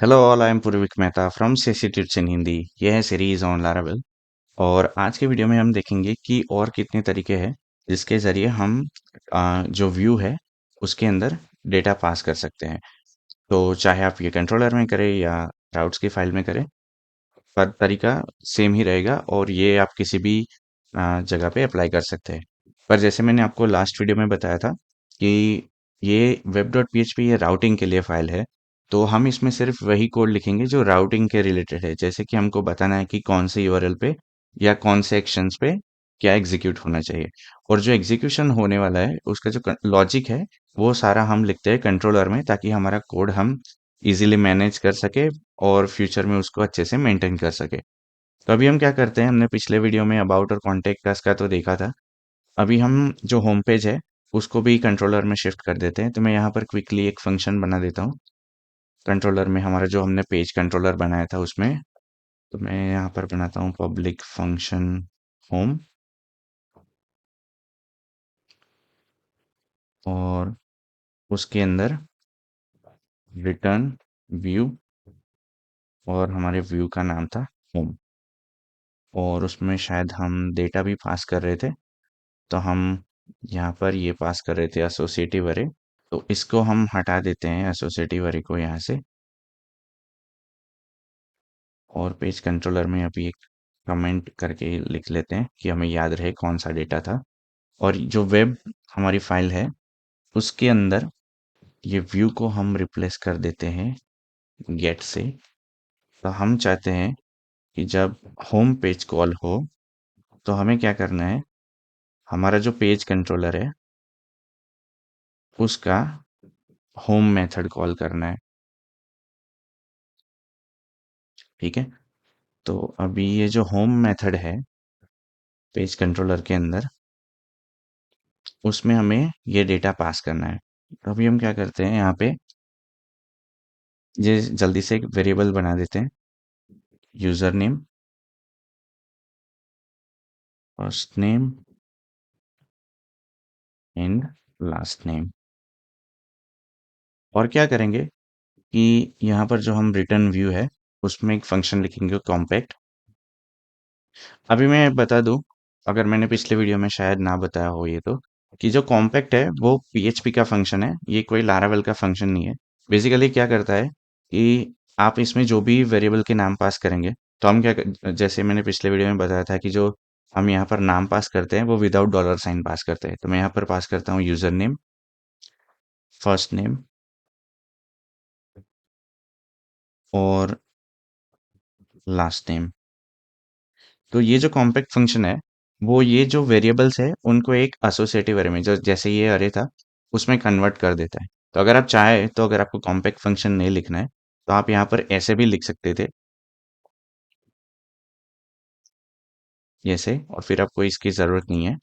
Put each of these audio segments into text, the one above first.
Hello all, I am Purvik Mehta from CSC tips in Hindi. यह है series on Laravel. और आज के वीडियो में हम देखेंगे कि और कितने तरीके हैं जिसके ज़रिए हम जो व्यू है उसके अंदर डेटा पास कर सकते हैं। तो चाहे आप ये कंट्रोलर में करें या राउट्स की फाइल में करें, पर तरीका सेम ही रहेगा और ये आप किसी भी जगह पे अप्लाई कर सकते हैं। पर जैसे मैंने आपको लास्ट वीडियो में बताया था कि ये वेब डॉट पीएचपी ये राउटिंग के लिए फाइल है। तो हम इसमें सिर्फ वही कोड लिखेंगे जो राउटिंग के रिलेटेड है, जैसे कि हमको बताना है कि कौन से यूआरएल पे या कौन से एक्शंस पे क्या एग्जीक्यूट होना चाहिए। और जो एग्जीक्यूशन होने वाला है उसका जो लॉजिक है वो सारा हम लिखते हैं कंट्रोलर में, ताकि हमारा कोड हम इजीली मैनेज कर सके और फ्यूचर में उसको अच्छे से मेंटेन कर सके। तो अभी हम क्या करते हैं, हमने पिछले वीडियो में अबाउट और कॉन्टेक्ट अस का तो देखा था। अभी हम जो होम पेज है उसको भी कंट्रोलर में शिफ्ट कर देते हैं। तो मैं यहाँ पर क्विकली एक फंक्शन बना देता हूँ कंट्रोलर में, हमारा जो हमने पेज कंट्रोलर बनाया था उसमें। तो मैं यहाँ पर बनाता हूँ पब्लिक फंक्शन होम, और उसके अंदर रिटर्न व्यू, और हमारे व्यू का नाम था होम। और उसमें शायद हम डेटा भी पास कर रहे थे, तो हम यहाँ पर ये पास कर रहे थे एसोसिएटिव अरे। तो इसको हम हटा देते हैं एसोसिएटिव अरे को यहाँ से। और पेज कंट्रोलर में अभी एक कमेंट करके लिख लेते हैं कि हमें याद रहे कौन सा डेटा था। और जो वेब हमारी फाइल है उसके अंदर ये व्यू को हम रिप्लेस कर देते हैं गेट से। तो हम चाहते हैं कि जब होम पेज कॉल हो तो हमें क्या करना है, हमारा जो पेज कंट्रोलर है उसका होम मेथड कॉल करना है। ठीक है। तो अभी ये जो होम मेथड है पेज कंट्रोलर के अंदर, उसमें हमें ये डेटा पास करना है। तो अभी हम क्या करते हैं, यहाँ पे ये जल्दी से एक वेरिएबल बना देते हैं, user name, first name and last name. और क्या करेंगे कि यहाँ पर जो हम रिटर्न व्यू है उसमें एक फंक्शन लिखेंगे कॉम्पैक्ट। अभी मैं बता दूं, अगर मैंने पिछले वीडियो में शायद ना बताया हो ये, तो कि जो कॉम्पैक्ट है वो पीएचपी का फंक्शन है, ये कोई लारावेल का फंक्शन नहीं है। बेसिकली क्या करता है कि आप इसमें जो भी वेरिएबल के नाम पास करेंगे, तो हम जैसे मैंने पिछले वीडियो में बताया था कि जो हम यहाँ पर नाम पास करते हैं वो विदाउट डॉलर साइन पास करते हैं। तो मैं यहाँ पर पास करता हूँ यूजर नेम, फर्स्ट नेम और लास्ट नेम। तो ये जो कॉम्पैक्ट फंक्शन है वो ये जो वेरिएबल्स है उनको एक एसोसिएटिव अरे में, जो जैसे ये अरे था उसमें कन्वर्ट कर देता है। तो अगर आप चाहें, तो अगर आपको कॉम्पैक्ट फंक्शन नहीं लिखना है तो आप यहाँ पर ऐसे भी लिख सकते थे, जैसे, और फिर आपको इसकी ज़रूरत नहीं है।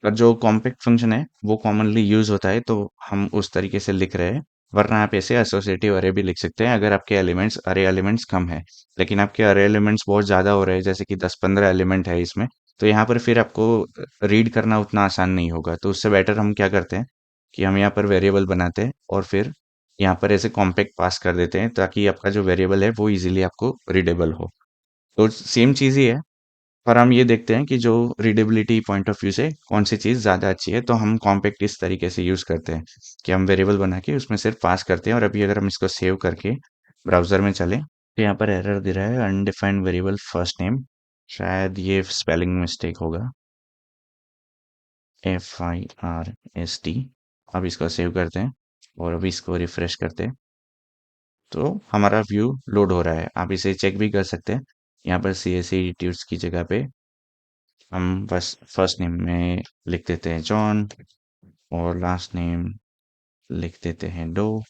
पर जो कॉम्पैक्ट फंक्शन है वो कॉमनली यूज होता है तो हम उस तरीके से लिख रहे हैं। वरना आप ऐसे एसोसिएटिव अरे भी लिख सकते हैं अगर आपके एलिमेंट्स अरे एलिमेंट्स कम है। लेकिन आपके अरे एलिमेंट्स बहुत ज़्यादा हो रहे हैं, जैसे कि 10-15 एलिमेंट है इसमें, तो यहाँ पर फिर आपको रीड करना उतना आसान नहीं होगा। तो उससे बेटर हम क्या करते हैं कि हम यहाँ पर वेरिएबल बनाते हैं और फिर यहाँ पर ऐसे कॉम्पैक्ट पास कर देते हैं, ताकि आपका जो वेरिएबल है वो इजीली आपको रीडेबल हो। तो सेम चीज़ ही है, पर हम ये देखते हैं कि जो रीडेबिलिटी पॉइंट ऑफ व्यू से कौन सी चीज़ ज़्यादा अच्छी है। तो हम कॉम्पैक्ट इस तरीके से यूज़ करते हैं कि हम वेरिएबल बना के उसमें सिर्फ पास करते हैं। और अभी अगर हम इसको सेव करके ब्राउज़र में चलें तो यहाँ पर एरर दे रहा है अनडिफाइंड वेरिएबल फर्स्ट नेम। शायद ये स्पेलिंग मिस्टेक होगा, FIRST। अब इसको सेव करते हैं और अभी इसको रिफ्रेश करते हैं तो हमारा व्यू लोड हो रहा है। आप इसे चेक भी कर सकते हैं। यहाँ पर CSC ट्यूट्स की जगह पे हम बस फर्स्ट नेम में लिख देते हैं जॉन और लास्ट नेम लिख देते हैं डो,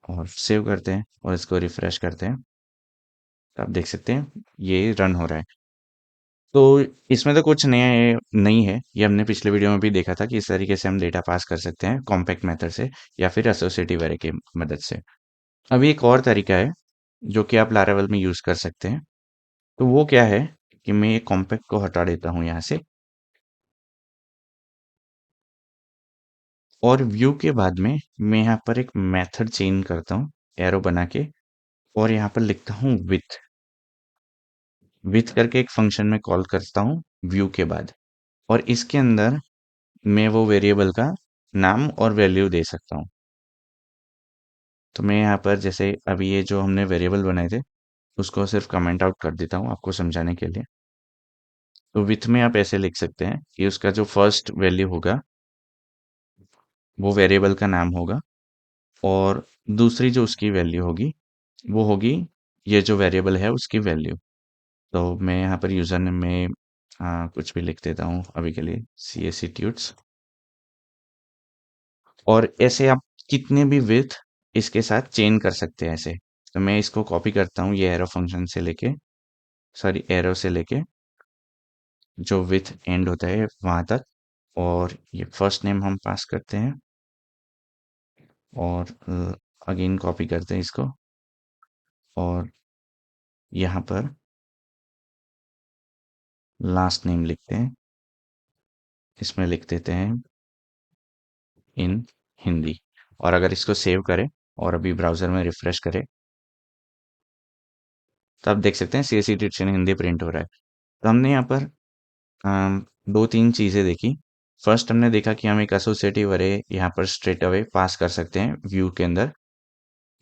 और सेव करते हैं और इसको रिफ्रेश करते हैं। तो आप देख सकते हैं ये रन हो रहा है। तो इसमें तो कुछ नया नहीं है, ये हमने पिछले वीडियो में भी देखा था कि इस तरीके से हम डेटा पास कर सकते हैं कॉम्पैक्ट मेथड से या फिर एसोसिएटिव अरे की मदद से। अभी एक और तरीका है जो कि आप लारावेल में यूज कर सकते हैं। तो वो क्या है कि मैं ये कॉम्पैक्ट को हटा देता हूँ यहाँ से, और व्यू के बाद में मैं यहाँ पर एक मेथड चेंज करता हूँ एरो बना के, और यहाँ पर लिखता हूँ विथ करके एक फंक्शन में कॉल करता हूँ व्यू के बाद। और इसके अंदर मैं वो वेरिएबल का नाम और वैल्यू दे सकता हूँ। तो मैं यहाँ पर जैसे अभी ये जो हमने वेरिएबल बनाए थे उसको सिर्फ कमेंट आउट कर देता हूँ आपको समझाने के लिए। तो विथ में आप ऐसे लिख सकते हैं कि उसका जो फर्स्ट वैल्यू होगा वो वेरिएबल का नाम होगा, और दूसरी जो उसकी वैल्यू होगी वो होगी ये जो वेरिएबल है उसकी वैल्यू। तो मैं यहाँ पर यूज़र नेम में कुछ भी लिख देता हूँ अभी के लिए, सी एस सी ट्यूट्स। और ऐसे आप कितने भी विथ इसके साथ चेन कर सकते हैं ऐसे। तो मैं इसको कॉपी करता हूँ ये एरो फंक्शन से लेके, सॉरी एरो से लेके जो विथ एंड होता है वहां तक। और ये फर्स्ट नेम हम पास करते हैं, और अगेन कॉपी करते हैं इसको, और यहाँ पर लास्ट नेम लिखते हैं, इसमें लिख देते हैं इन हिंदी। और अगर इसको सेव करें और अभी ब्राउजर में रिफ्रेश करें तो आप देख सकते हैं सी एस सी इन हिंदी प्रिंट हो रहा है। तो हमने यहाँ पर दो तीन चीज़ें देखी। फर्स्ट हमने देखा कि हम एक एसोसिएटिव अरे यहाँ पर स्ट्रेट अवे पास कर सकते हैं व्यू के अंदर।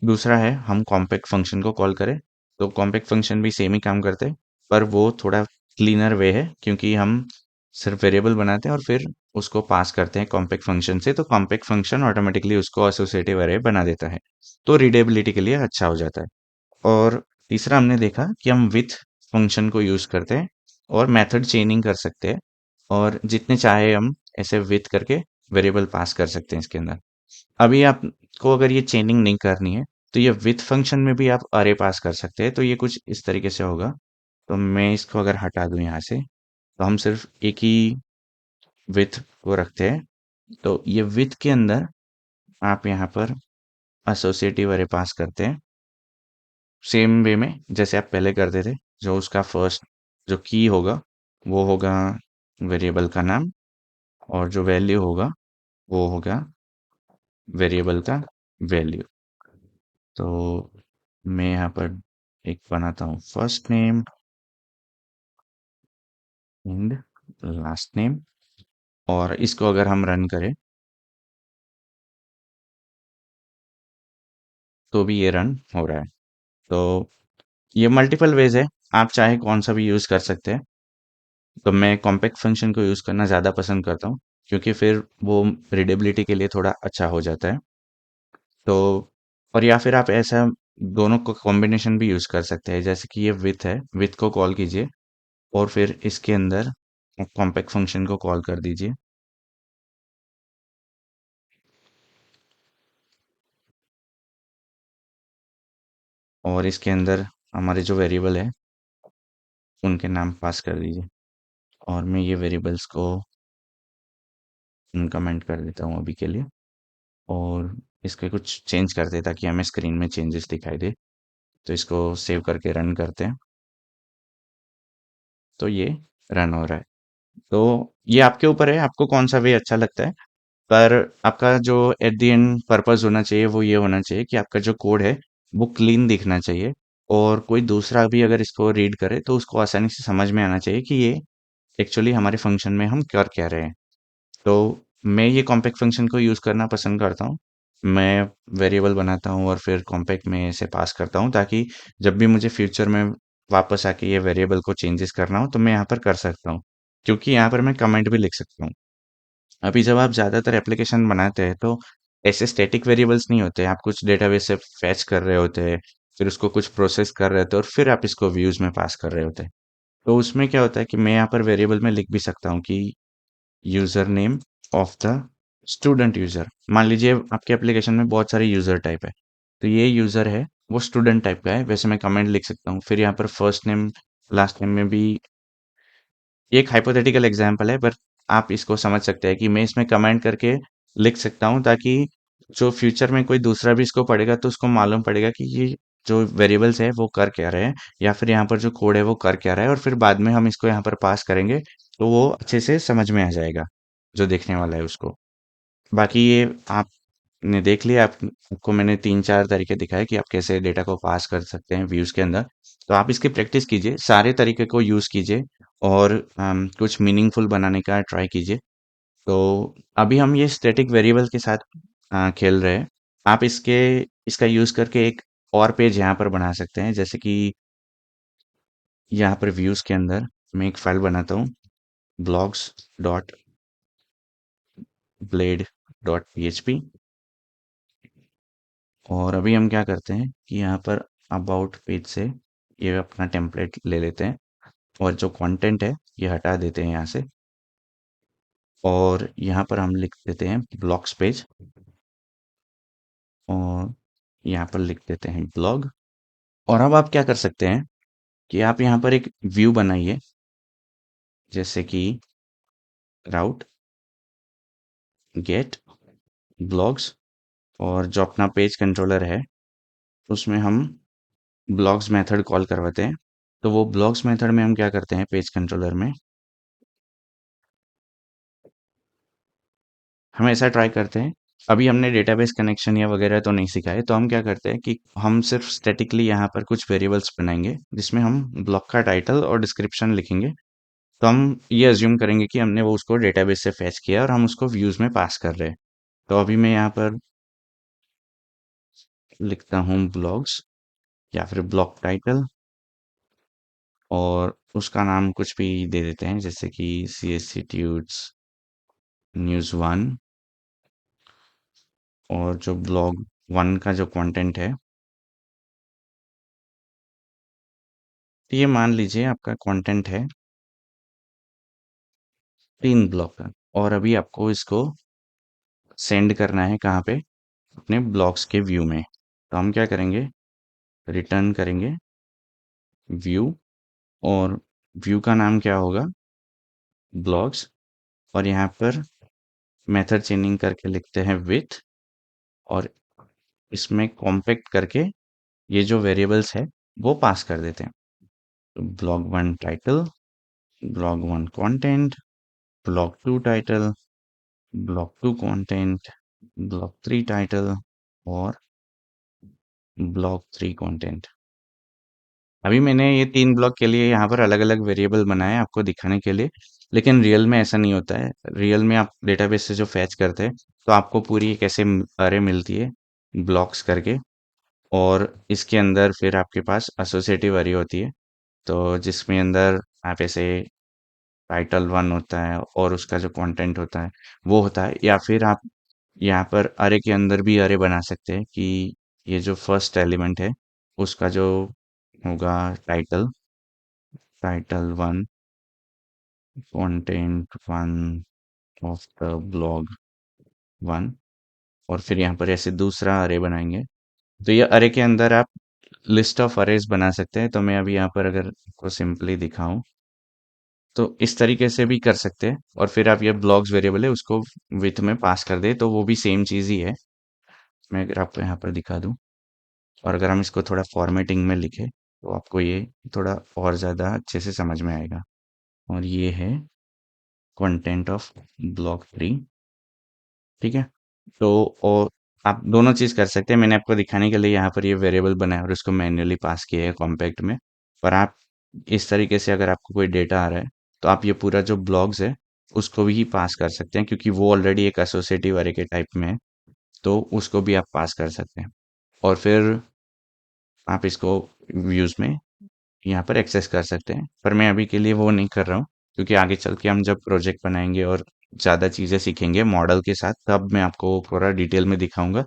दूसरा है हम कॉम्पैक्ट फंक्शन को कॉल करें, तो कॉम्पैक्ट फंक्शन भी सेम ही काम करते हैं, पर वो थोड़ा क्लीनर वे है क्योंकि हम सिर्फ वेरिएबल बनाते हैं और फिर उसको पास करते हैं कॉम्पैक्ट फंक्शन से, तो कॉम्पैक्ट फंक्शन ऑटोमेटिकली उसको एसोसिएटिव अरे बना देता है, तो रीडेबिलिटी के लिए अच्छा हो जाता है। और तीसरा हमने देखा कि हम विथ फंक्शन को यूज करते हैं और मेथड चेनिंग कर सकते हैं, और जितने चाहे हम ऐसे विथ करके वेरिएबल पास कर सकते हैं इसके अंदर। अभी आपको अगर ये चेनिंग नहीं करनी है तो ये विथ फंक्शन में भी आप अरे पास कर सकते हैं, तो ये कुछ इस तरीके से होगा। तो मैं इसको अगर हटा दूं यहाँ से, तो हम सिर्फ एक ही विथ को रखते हैं। तो ये विथ के अंदर आप यहाँ पर एसोसिएटिव अरे पास करते हैं सेम वे में जैसे आप पहले करते थे। जो उसका फर्स्ट जो की होगा वो होगा वेरिएबल का नाम, और जो वैल्यू होगा वो होगा वेरिएबल का वैल्यू। तो मैं यहाँ पर एक बनाता हूँ first name and last name, और इसको अगर हम रन करें तो भी ये रन हो रहा है। तो ये मल्टीपल वेज है, आप चाहे कौन सा भी यूज कर सकते हैं। तो मैं कॉम्पैक्ट फंक्शन को यूज करना ज़्यादा पसंद करता हूँ क्योंकि फिर वो रीडेबिलिटी के लिए थोड़ा अच्छा हो जाता है। तो और या फिर आप ऐसा दोनों को कॉम्बिनेशन भी यूज कर सकते हैं, जैसे कि ये विथ है, विथ को कॉल कीजिए और फिर इसके अंदर कॉम्पैक्ट फंक्शन को कॉल कर दीजिए, और इसके अंदर हमारे जो वेरिएबल है उनके नाम पास कर दीजिए। और मैं ये वेरिएबल्स को कमेंट कर देता हूँ अभी के लिए, और इसके कुछ चेंज करते हैं ताकि हमें स्क्रीन में चेंजेस दिखाई दे। तो इसको सेव करके रन करते हैं, तो ये रन हो रहा है। तो ये आपके ऊपर है आपको कौन सा वे अच्छा लगता है, पर आपका जो एट द एंड पर्पस होना चाहिए वो ये होना चाहिए कि आपका जो कोड है वो क्लीन दिखना चाहिए, और कोई दूसरा भी अगर इसको रीड करे तो उसको आसानी से समझ में आना चाहिए कि ये एक्चुअली हमारे फंक्शन में हम कर क्या रहे हैं। तो मैं ये कॉम्पैक्ट फंक्शन को यूज़ करना पसंद करता हूँ। मैं वेरिएबल बनाता हूँ और फिर कॉम्पैक्ट में इसे पास करता हूँ ताकि जब भी मुझे फ्यूचर में वापस आके ये वेरिएबल को चेंजेस करना हो तो मैं यहाँ पर कर सकता हूँ, क्योंकि यहाँ पर मैं कमेंट भी लिख सकता हूँ। अभी जब आप ज़्यादातर एप्लीकेशन बनाते हैं तो ऐसे स्टैटिक वेरिएबल्स नहीं होते, आप कुछ डेटाबेस से फैच कर रहे होते हैं, फिर उसको कुछ प्रोसेस कर रहे होते हैं और फिर आप इसको व्यूज में पास कर रहे होते हैं। तो उसमें क्या होता है कि मैं यहाँ पर वेरिएबल में लिख भी सकता हूँ कि user name of the student user. मान लीजिए आपके एप्लीकेशन में बहुत सारे यूजर टाइप है, तो ये यूजर है वो स्टूडेंट टाइप का है, वैसे मैं कमेंट लिख सकता हूँ। फिर यहाँ पर फर्स्ट नेम लास्ट नेम में भी, ये एक हाइपोथेटिकल एग्जांपल है पर आप इसको समझ सकते हैं कि मैं इसमें कमेंट करके लिख सकता हूँ ताकि जो फ्यूचर में कोई दूसरा भी इसको पढ़ेगा तो उसको मालूम पड़ेगा कि ये जो वेरिएबल्स है वो कर क्या रहे हैं, या फिर यहाँ पर जो कोड है वो कर क्या रहा है, और फिर बाद में हम इसको यहाँ पर पास करेंगे तो वो अच्छे से समझ में आ जाएगा जो देखने वाला है उसको। बाकी ये आपने देख लिया, आपको मैंने तीन चार तरीके दिखाए कि आप कैसे डेटा को पास कर सकते हैं व्यूज के अंदर। तो आप इसकी प्रैक्टिस कीजिए, सारे तरीके को यूज कीजिए और कुछ मीनिंगफुल बनाने का ट्राई कीजिए। तो अभी हम ये स्टैटिक वेरिएबल के साथ खेल रहे हैं। आप इसका यूज करके एक और पेज यहाँ पर बना सकते हैं, जैसे कि यहाँ पर व्यूज के अंदर मैं एक फाइल बनाता हूँ, blogs dot blade dot PHP. और अभी हम क्या करते हैं कि यहाँ पर अबाउट पेज से ये अपना टेम्पलेट ले लेते हैं और जो कंटेंट है ये हटा देते हैं यहाँ से। और यहाँ पर हम लिख देते हैं ब्लॉग्स पेज और यहाँ पर लिख देते हैं ब्लॉग। और अब आप क्या कर सकते हैं कि आप यहाँ पर एक व्यू बनाइए, जैसे कि राउट गेट ब्लॉग्स, और जो अपना पेज कंट्रोलर है उसमें हम ब्लॉग्स मेथड कॉल करवाते हैं। तो वो ब्लॉग्स मेथड में हम क्या करते हैं पेज कंट्रोलर में, हम ऐसा ट्राई करते हैं। अभी हमने डेटाबेस कनेक्शन या वगैरह तो नहीं सीखा है, तो हम क्या करते हैं कि हम सिर्फ स्टैटिकली यहाँ पर कुछ वेरिएबल्स बनाएंगे जिसमें हम ब्लॉग का टाइटल और डिस्क्रिप्शन लिखेंगे। तो हम ये अज्यूम करेंगे कि हमने वो उसको डेटाबेस से फैच किया और हम उसको व्यूज में पास कर रहे हैं। तो अभी मैं यहाँ पर लिखता हूँ ब्लॉग्स या फिर ब्लॉग टाइटल, और उसका नाम कुछ भी दे देते हैं, जैसे कि C S C tutes news one. और जो ब्लॉग वन का जो कंटेंट है, तो ये मान लीजिए आपका कंटेंट है 3 ब्लॉक का। और अभी आपको इसको सेंड करना है कहाँ पे, अपने ब्लॉग्स के व्यू में। तो हम क्या करेंगे, रिटर्न करेंगे व्यू, और व्यू का नाम क्या होगा, ब्लॉग्स। और यहाँ पर मेथड चेंजिंग करके लिखते हैं विथ, और इसमें कॉम्पैक्ट करके ये जो वेरिएबल्स है वो पास कर देते हैं। तो blog one title, blog one content, blog two title, blog two content, blog three title, और ब्लॉग थ्री कंटेंट। अभी मैंने ये 3 ब्लॉक के लिए यहाँ पर अलग अलग वेरिएबल बनाए हैं आपको दिखाने के लिए, लेकिन रियल में ऐसा नहीं होता है। रियल में आप डेटाबेस से जो फैच करते हैं तो आपको पूरी एक ऐसे अरे मिलती है ब्लॉक्स करके, और इसके अंदर फिर आपके पास एसोसिएटिव अरे होती है। तो जिसमें अंदर आप ऐसे टाइटल वन होता है और उसका जो कंटेंट होता है वो होता है, या फिर आप यहाँ पर अरे के अंदर भी अरे बना सकते हैं कि ये जो फर्स्ट एलिमेंट है उसका जो होगा title, title one, content one of the blog one, और फिर यहाँ पर ऐसे दूसरा अरे बनाएंगे। तो ये अरे के अंदर आप लिस्ट ऑफ अरेज बना सकते हैं। तो मैं अभी यहाँ पर अगर आपको सिंपली दिखाऊं तो इस तरीके से भी कर सकते हैं, और फिर आप ये ब्लॉग्स वेरिएबल है उसको विथ में पास कर दे तो वो भी सेम चीज़ ही है। मैं अगर आपको यहाँ पर दिखा दूं, और अगर हम इसको थोड़ा फॉर्मेटिंग में लिखें तो आपको ये थोड़ा और ज़्यादा अच्छे से समझ में आएगा। और ये है कंटेंट ऑफ ब्लॉग थ्री, ठीक है। तो और आप दोनों चीज़ कर सकते हैं। मैंने आपको दिखाने के लिए यहाँ पर ये वेरिएबल बनाया और उसको मैन्युअली पास किया है कॉम्पैक्ट में। पर आप इस तरीके से अगर आपको कोई डेटा आ रहा है तो आप ये पूरा जो ब्लॉग्स है उसको भी पास कर सकते हैं, क्योंकि वो ऑलरेडी एक एसोसिएटिव अरे के टाइप में है। तो उसको भी आप पास कर सकते हैं, और फिर आप इसको व्यूज में यहाँ पर एक्सेस कर सकते हैं। पर मैं अभी के लिए वो नहीं कर रहा हूँ, क्योंकि आगे चल के हम जब प्रोजेक्ट बनाएंगे और ज़्यादा चीज़ें सीखेंगे मॉडल के साथ तब मैं आपको पूरा डिटेल में दिखाऊंगा।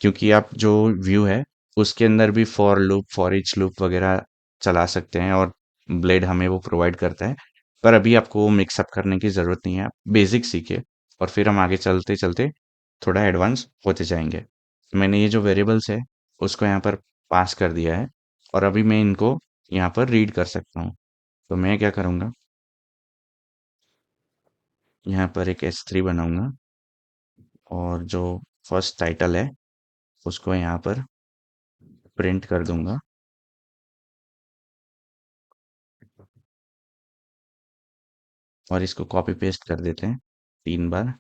क्योंकि आप जो व्यू है उसके अंदर भी for loop, for each loop वगैरह चला सकते हैं, और ब्लेड हमें वो प्रोवाइड करता है। पर अभी आपको वो मिक्सअप करने की ज़रूरत नहीं है, आप बेसिक सीखिए और फिर हम आगे चलते चलते थोड़ा एडवांस होते जाएंगे। मैंने ये जो वेरिएबल्स है उसको यहाँ पर पास कर दिया है, और अभी मैं इनको यहाँ पर रीड कर सकता हूँ। तो मैं क्या करूँगा, यहाँ पर एक S3 बनाऊंगा, और जो फर्स्ट टाइटल है उसको यहाँ पर प्रिंट कर दूंगा, और इसको कॉपी पेस्ट कर देते हैं 3 बार।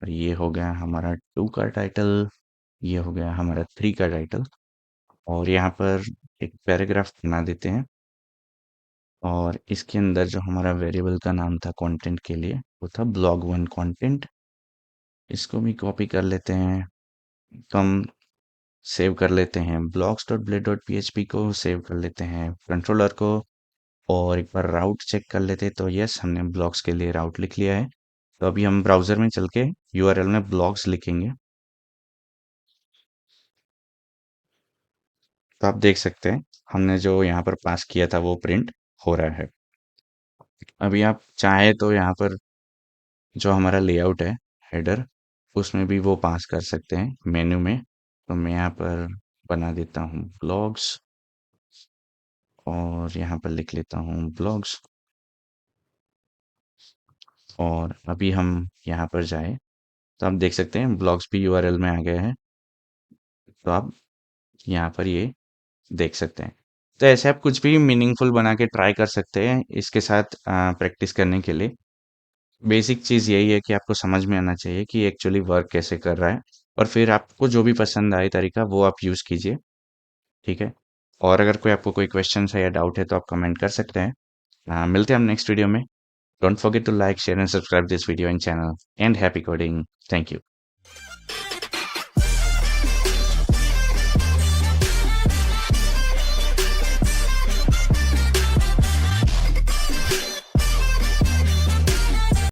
और ये हो गया हमारा 2 का टाइटल, ये हो गया हमारा 3 का टाइटल। और यहाँ पर एक पैराग्राफ बना देते हैं और इसके अंदर जो हमारा वेरिएबल का नाम था कंटेंट के लिए वो था blog1 कंटेंट। इसको भी कॉपी कर लेते हैं, तो हम सेव कर लेते हैं blogs.blade.php को, सेव कर लेते हैं कंट्रोलर को और एक बार राउट चेक कर लेते हैं। तो यस, हमने ब्लॉग्स के लिए राउट लिख लिया है। तो अभी हम ब्राउज़र में चल के यूआरएल में ब्लॉग्स लिखेंगे। तो आप देख सकते हैं हमने जो यहाँ पर पास किया था वो प्रिंट हो रहा है। अभी आप चाहे तो यहाँ पर जो हमारा लेआउट है हेडर, उसमें भी वो पास कर सकते हैं मेन्यू में। तो मैं यहाँ पर बना देता हूँ ब्लॉग्स और यहाँ पर लिख लेता हूँ ब्लॉग्स। और अभी हम यहाँ पर जाए तो आप देख सकते हैं ब्लॉग्स भी यूआरएल में आ गए हैं। तो आप यहाँ पर ये देख सकते हैं। तो ऐसे आप कुछ भी मीनिंगफुल बना के ट्राई कर सकते हैं इसके साथ प्रैक्टिस करने के लिए। बेसिक चीज़ यही है कि आपको समझ में आना चाहिए कि एक्चुअली वर्क कैसे कर रहा है, और फिर आपको जो भी पसंद आए तरीका वो आप यूज़ कीजिए। ठीक है। और अगर कोई आपको कोई क्वेश्चन है या डाउट है तो आप कमेंट कर सकते हैं। मिलते हैं हम नेक्स्ट वीडियो में। Don't forget to like share and subscribe this video and channel, and happy coding. Thank you.